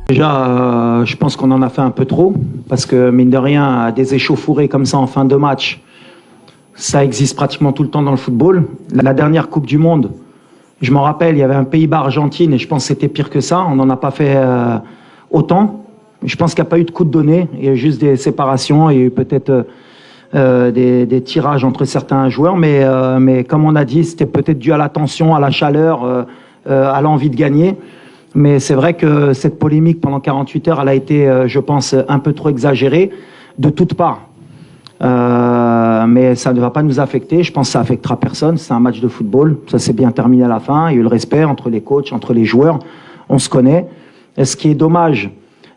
Déjà, je pense qu'on en a fait un peu trop, parce que mine de rien, des échauffourées comme ça en fin de match, ça existe pratiquement tout le temps dans le football. La dernière Coupe du Monde, je m'en rappelle, il y avait un Pays-Bas-Argentine et je pense que c'était pire que ça. On n'en a pas fait autant. Je pense qu'il n'y a pas eu de coup de donné. Il y a eu juste des séparations. Il y a eu peut-être des tirages entre certains joueurs. Mais comme on a dit, c'était peut-être dû à la tension, à la chaleur, à l'envie de gagner. Mais c'est vrai que cette polémique pendant 48 heures, elle a été, je pense, un peu trop exagérée de toutes parts. Mais ça ne va pas nous affecter. Je pense que ça affectera personne. C'est un match de football. Ça s'est bien terminé à la fin. Il y a eu le respect entre les coachs, entre les joueurs. On se connaît. Et ce qui est dommage,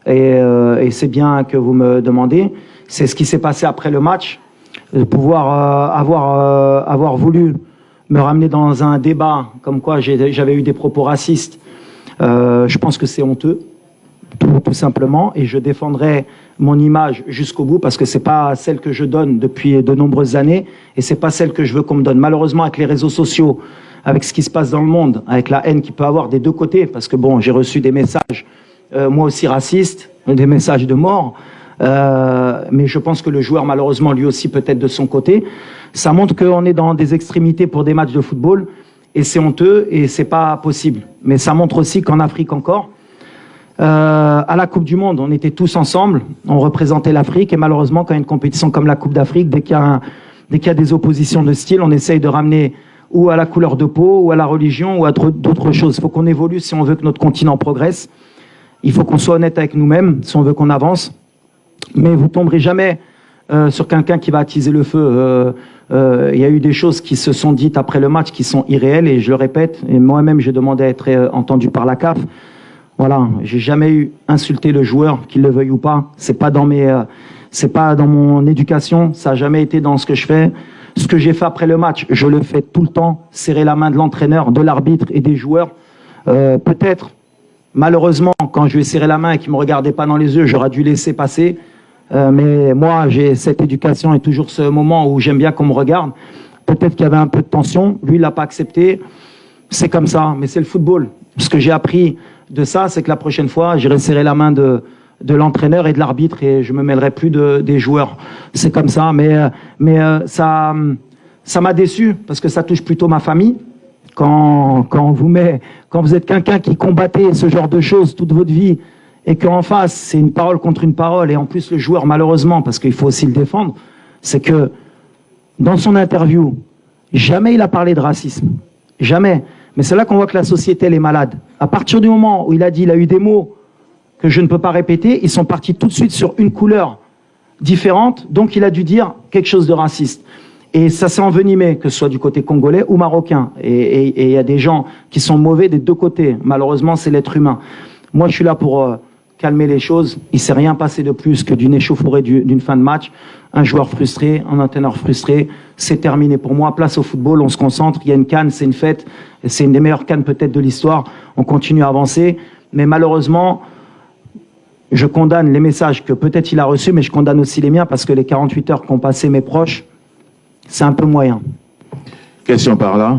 et c'est bien que vous me demandez, c'est ce qui s'est passé après le match. De pouvoir avoir voulu me ramener dans un débat comme quoi j'avais eu des propos racistes. Je pense que c'est honteux, tout simplement, et je défendrai mon image jusqu'au bout parce que c'est pas celle que je donne depuis de nombreuses années et c'est pas celle que je veux qu'on me donne. Malheureusement, avec les réseaux sociaux, avec ce qui se passe dans le monde, avec la haine qu'il peut avoir des deux côtés, parce que bon, j'ai reçu des messages, moi aussi racistes, des messages de mort, mais je pense que le joueur, malheureusement, lui aussi peut-être de son côté. Ça montre qu'on est dans des extrémités pour des matchs de football. Et c'est honteux et c'est pas possible. Mais ça montre aussi qu'en Afrique encore, à la Coupe du Monde, on était tous ensemble, on représentait l'Afrique et malheureusement, quand il y a une compétition comme la Coupe d'Afrique, dès qu'il y a des oppositions de style, on essaye de ramener ou à la couleur de peau, ou à la religion, ou à d'autres choses. Il faut qu'on évolue si on veut que notre continent progresse. Il faut qu'on soit honnête avec nous-mêmes si on veut qu'on avance. Mais vous tomberez jamais sur quelqu'un qui va attiser le feu. Il y a eu des choses qui se sont dites après le match qui sont irréelles et je le répète, et moi-même j'ai demandé à être entendu par la CAF. Voilà, j'ai jamais eu insulté le joueur, qu'il le veuille ou pas. C'est pas dans mon éducation, ça a jamais été dans ce que je fais. Ce que j'ai fait après le match, je le fais tout le temps, serrer la main de l'entraîneur, de l'arbitre et des joueurs. Peut-être, malheureusement, quand je lui ai serré la main et qu'il me regardait pas dans les yeux, j'aurais dû laisser passer. Mais moi, j'ai cette éducation et toujours ce moment où j'aime bien qu'on me regarde. Peut-être qu'il y avait un peu de tension. Lui, il l'a pas accepté. C'est comme ça, mais c'est le football. Ce que j'ai appris de ça, c'est que la prochaine fois, j'irai serrer la main de l'entraîneur et de l'arbitre et je me mêlerai plus des joueurs. C'est comme ça, mais ça m'a déçu parce que ça touche plutôt ma famille. Quand vous êtes quelqu'un qui combattait ce genre de choses toute votre vie, et qu'en face, c'est une parole contre une parole, et en plus le joueur, malheureusement, parce qu'il faut aussi le défendre, c'est que dans son interview, jamais il a parlé de racisme. Jamais. Mais c'est là qu'on voit que la société, elle est malade. À partir du moment où il a dit, il a eu des mots que je ne peux pas répéter, ils sont partis tout de suite sur une couleur différente, donc il a dû dire quelque chose de raciste. Et ça s'est envenimé, que ce soit du côté congolais ou marocain. Et il y a des gens qui sont mauvais des deux côtés. Malheureusement, c'est l'être humain. Moi, je suis là pour calmer les choses. Il ne s'est rien passé de plus que d'une échauffourée d'une fin de match. Un joueur frustré, un entraîneur frustré. C'est terminé pour moi. Place au football, on se concentre. Il y a une CAN, c'est une fête. C'est une des meilleures CAN peut-être de l'histoire. On continue à avancer. Mais malheureusement, je condamne les messages que peut-être il a reçus, mais je condamne aussi les miens parce que les 48 heures qu'ont passé mes proches, c'est un peu moyen. Question par là.